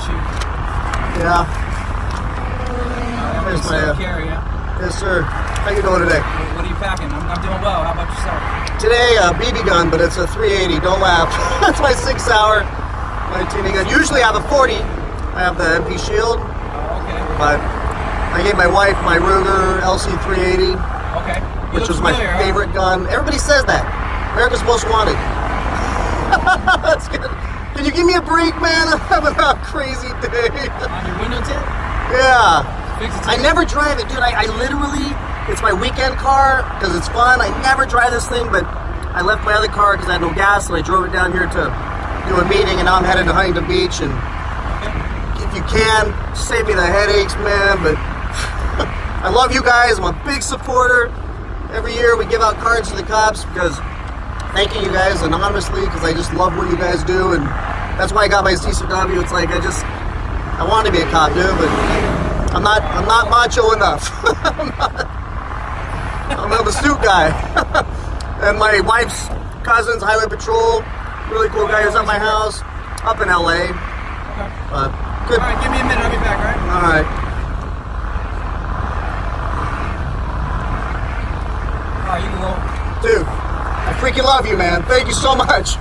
you. Yeah. There's my carry, yeah? Yes, sir. How you doing today? What are you packing? I'm doing well. How about yourself? Today, a BB gun, but it's a 380. Don't laugh. That's my 6-hour. My TV gun. Usually I have a 40. I have the MP Shield. Oh, okay. But I gave my wife my Ruger LC 380. Okay. Which was my favorite gun. Everybody says that. America's Most Wanted. That's good. Can you give me a break, man? I'm having a crazy day. On your window tint? Yeah. Fix it. I never drive it, dude. I literally, it's my weekend car because it's fun. I never drive this thing, but I left my other car because I had no gas, and I drove it down here to do a meeting, and now I'm headed to Huntington Beach. And if you can, save me the headaches, man. But I love you guys. I'm a big supporter. Every year we give out cards to the cops because thanking you guys anonymously because I just love what you guys do, and that's why I got my CCW. It's like I want to be a cop, dude, but I'm not macho enough. I'm a suit guy. And my wife's cousin's highway patrol, really cool guy who's at my house, up in LA. Good. All right, give me a minute. I'll be back, all right? All right. All right, you can go. Dude, I freaking love you, man. Thank you so much.